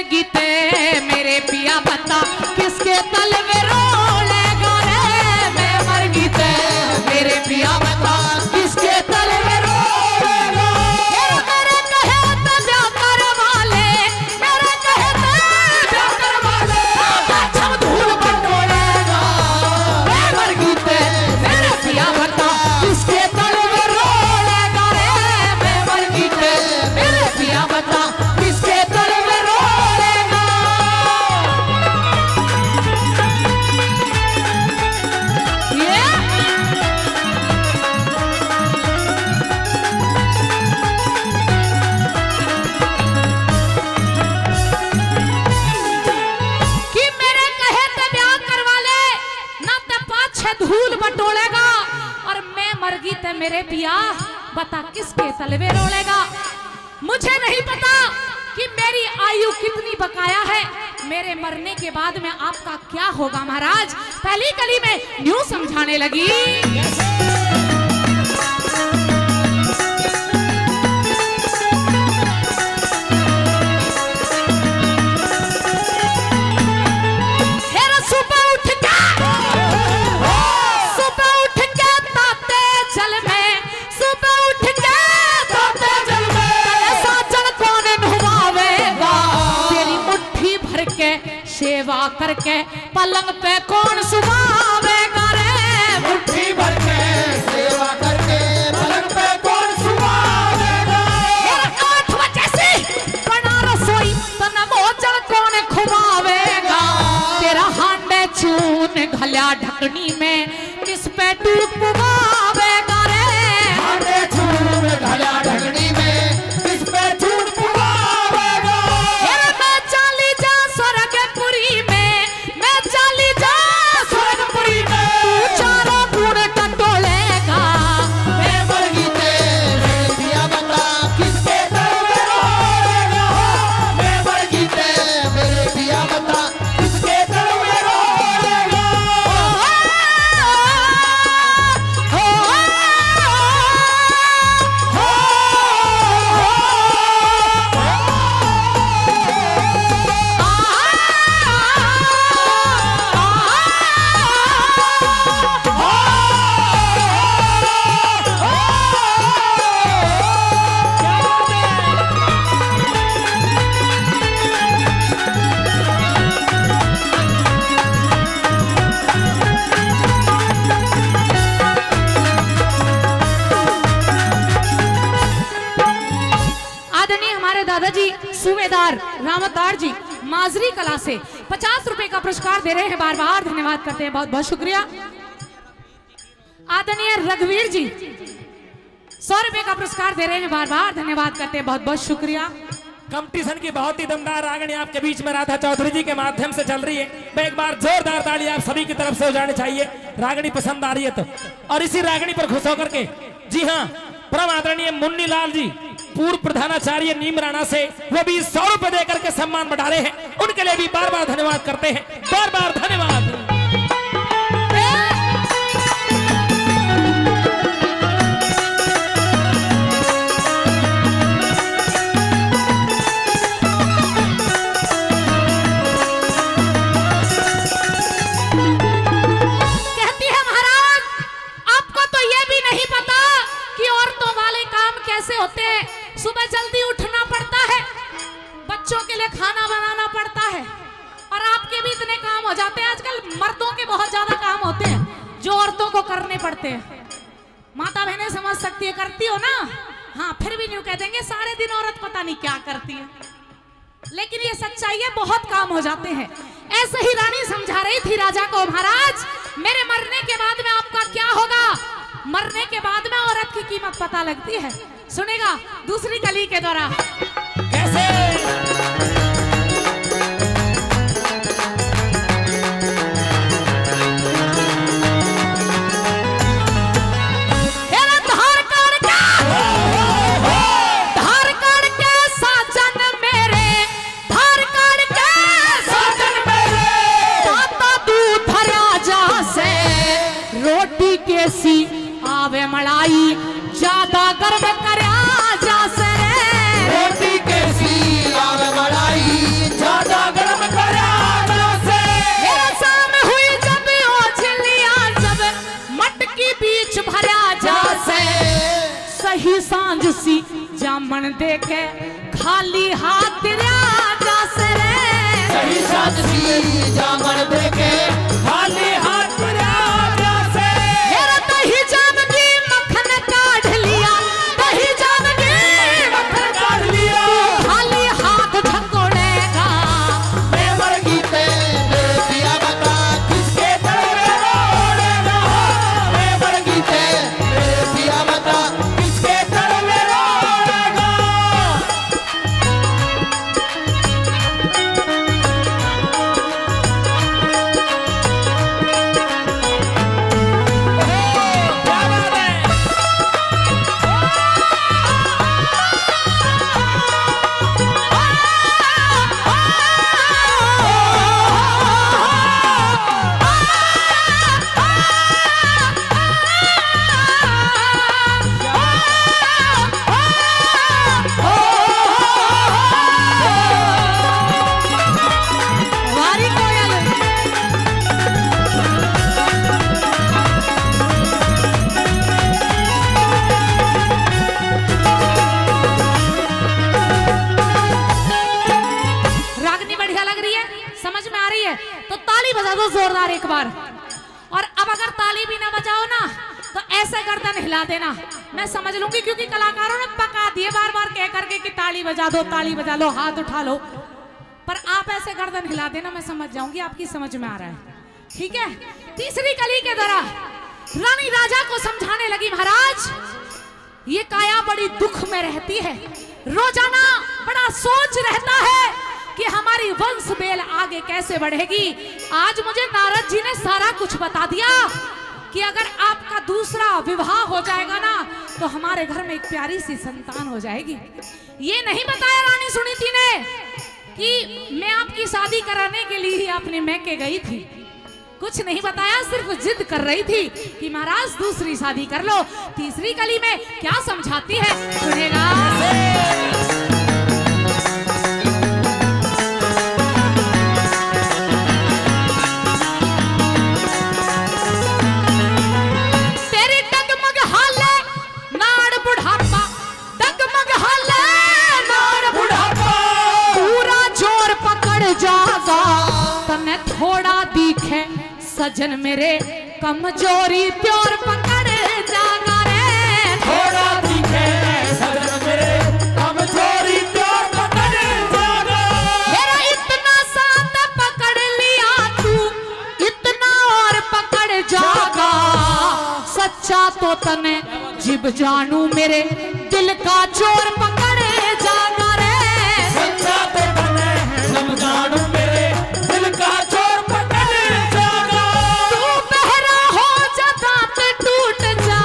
गीते मेरे पिया बता किसके तलवे रोलेगा रे। मैं मर गीते मेरे पिया बता किसके तलवे रोलेगा। मेरे कहे तो ब्याह करवा ले, मेरे कहे तो ब्याह करवा ले, छम धूल बटोरेगा। मैं मर गीते मेरे पिया बता किसके तलवे रोलेगा रे। मैं मर गीते मेरे पिया बता किसके तलवे रोलेगा। कि मेरे कहे ते ब्याह करवा ले, ना ते पाछे धूल बटोलेगा। और मैं मर गई ते मेरे पिया बता किसके तलवे रोलेगा। मुझे नहीं पता कि मेरी आयु कितनी बकाया है, मेरे मरने के बाद में आपका क्या होगा महाराज। पहली कली में न्यू समझाने लगी। सुबह उठ के ताते जल में, सुबह उठ के ताते जल में, साजन कौन नुभावेगा। तेरी मुट्ठी भर के सेवा करके पलंग पे कौन सुभावेगा रे। मुट्ठी भर के सेवा करके पलंग पे कौन सुभावेगा। 8 बजे से बना रसोई तन भोजन कौन खुवावेगा। तेरा हांडे चून घल्या ढकनी में किस पे टूक पुगावेगा रे। हांडे चून घल्या ढकनी में किस पे चून पुगावेगा। मैं चाली जा स्वर्गपुरी में, मैं चाली जा स्वर्गपुरी में, तू चारों गुण टटोलेगा। मैं मर गीते मेरे पिया बता किसके तलवे रोलेगा। मैं मर गीते मेरे पिया बता किसके तलवे रोलेगा। आदरणीय हमारे दादाजी सूबेदार रामतार जी माजरी कला से 50 रुपए का पुरस्कार दे रहे हैं। बार बार धन्यवाद करते हैं, बहुत बहुत शुक्रिया। आदरणीय रघुवीर जी 100 रुपए का पुरस्कार दे रहे हैं, बार बार धन्यवाद करते हैं, बहुत बहुत शुक्रिया। कंपटीशन की बहुत ही दमदार रागनी आपके बीच में राधा चौधरी जी के माध्यम से चल रही है। मैं एक बार जोरदार ताली आप सभी की तरफ से हो जानी चाहिए। रागनी पसंद आ रही है तो। और इसी रागनी पर खुश होकर के जी हाँ परम आदरणीय मुन्नी लाल जी पूर्व प्रधानाचार्य नीम राणा से वो भी 100 रुपए देकर के सम्मान बढ़ा रहे हैं। उनके लिए भी बार बार धन्यवाद करते हैं, बार बार धन्यवाद। कहती है महाराज आपको तो ये भी नहीं पता कि औरतों वाले काम कैसे होते हैं। सुबह जल्दी उठना पड़ता है, बच्चों के लिए खाना बनाना पड़ता है, और आपके भी इतने काम हो जाते हैं। आजकल मर्दों के बहुत ज्यादा काम होते हैं जो औरतों को करने पड़ते हैं। माता बहनें समझ सकती है, करती हो ना। हाँ, फिर भी यूं कह देंगे सारे दिन औरत पता नहीं क्या करती है, लेकिन ये सच्चाई है, बहुत काम हो जाते हैं। ऐसे ही रानी समझा रही थी राजा को, महाराज मेरे मरने के बाद में आपका क्या होगा। मरने के बाद में औरत की कीमत पता लगती है। सुनेगा दूसरी कली के द्वारा कैसे कैसी आवे मलाई ज्यादा गर्म करया जा से रोटी कैसी आवे मलाई सी जामन दे के खाली हाथ राजा से रे सही साज सी जामन देके खाली हाथ राजा से मेरा दही जानगी मक्खन काढ़ लिया दही जानगी मक्खन काढ़ लिया खाली हाथ झकोड़ेगा मैं मर गीते मेरे पिया बता किसके दर में रोड़ेगा मैं मर गीते मेरे पिया बता किसके दर में रोड़ेगा क्या बात है वारी कोयल रागनी बढ़िया लग रही है, समझ में आ रही है तो ताली बजा दो जोरदार एक बार। और अब अगर ताली भी ना बजाओ ना तो ऐसे गर्दन हिला देना, मैं समझ लूंगी, क्योंकि कलाकारों ने पका दिए बार बार कह करके कि ताली बजा दो, ताली बजा लो, हाथ उठा लो, पर आप ऐसे गर्दन हिला देना, मैं समझ जाऊंगी आपकी समझ में आ रहा है। ठीक है, तीसरी कली के तरह रानी राजा को समझाने लगी, महाराज ये काया बड़ी दुख में रहती है, रोजाना बड़ा सोच रहता है कि हमारी वंश बेल आगे कैसे बढ़ेगी। आज मुझे नारद जी ने सारा कुछ बता दिया कि अगर आपका दूसरा विवाह हो जाएगा ना तो हमारे घर में एक प्यारी सी संतान हो जाएगी। ये नहीं बताया रानी सुनीति ने कि मैं आपकी शादी कराने के लिए ही आपने मैके गई थी, कुछ नहीं बताया, सिर्फ जिद कर रही थी कि महाराज दूसरी शादी कर लो। तीसरी कली में क्या समझाती है सुनेगा। तेरी डगमग हाले नाड़ बुढ़ापा, डगमग हाले नाड़ बुढ़ापा, पूरा जोर पकड़ जागा तने थोड़ा दिखे सजन मेरे, कमजोरी प्योर पकड़ जागा रे, थोड़ा दिखे सजन मेरे, कमजोरी प्यार पकड़ जागा। मेरा इतना साथ पकड़ लिया तू, इतना और पकड़ जागा, सच्चा तो तने जिब जानू मेरे दिल का चोर पकड़ जागा रे, सच्चा तो बने सब जानू मेरे दिल का चोर पकड़ जागा। तू बहरा हो जा दांत टूट जा,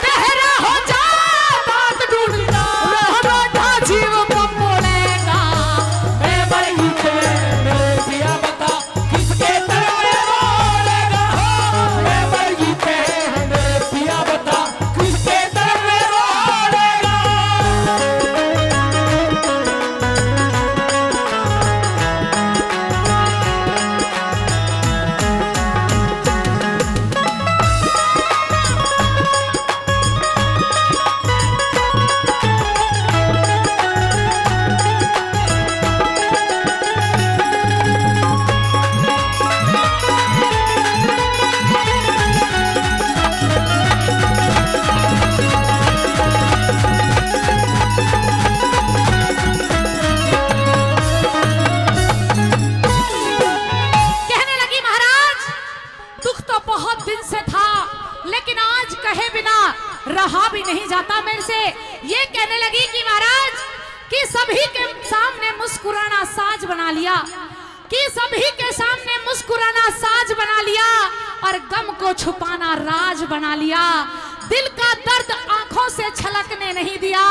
बहरा हो जा दांत टूट जा, रोधा जीव पपोड़ेगा। मैं मर गीते मेरे पिया बता किसके दर में रोड़ेगा। मैं मर गीते मेरे पिया बता किसके दर में रोड़ेगा। कहने लगी महाराज दुख तो बहुत दिन से था, लेकिन आज कहे बिना रहा भी नहीं जाता मेरे से। ये कहने लगी कि महाराज कि सभी के सामने मुस्कुराना साज बना लिया, कि सभी के सामने मुस्कुराना साज बना लिया, और गम को छुपाना राज बना लिया, दिल का दर्द आंखों से छलकने नहीं दिया,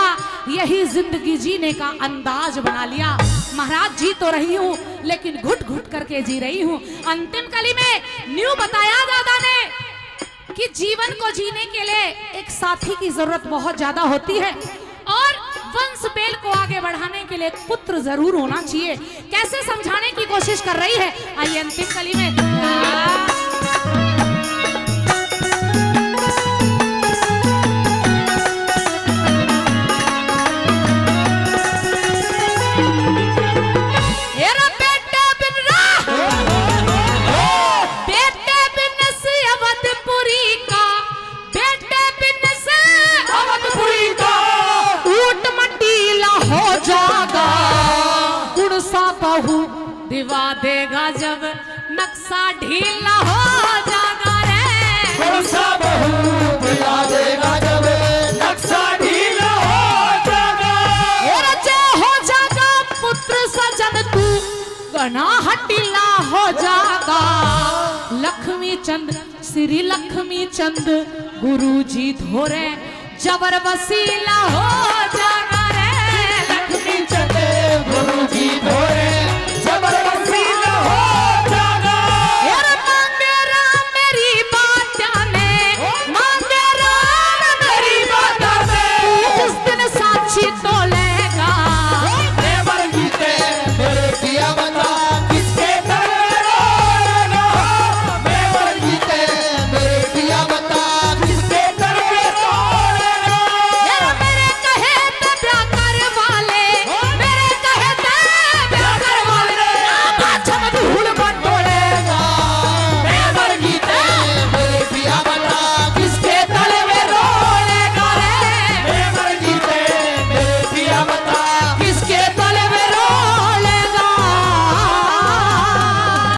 यही जिंदगी जीने का अंदाज बना लिया। महाराज जी तो रही हूँ लेकिन घुट घुट करके जी रही हूँ। अंतिम कली में न्यू बताया दादा ने कि जीवन को जीने के लिए एक साथी की जरूरत बहुत ज्यादा होती है, और वंश बेल को आगे बढ़ाने के लिए एक पुत्र जरूर होना चाहिए। कैसे समझाने की कोशिश कर रही है, आइए अंतिम कली में। दिवा देगा जब नक्शा ढीला हो जागा रे। कौन सा बहू दिला देगा जब नक्शा ढीला हो जागा। और जो हो जागा पुत्र सजन तू गना हटीला हो जागा। लक्ष्मी चंद श्री लक्ष्मी चंद गुरुजी धोरे जबर वसीला हो जागा रे। लक्ष्मी चंद गुरुजी धोरे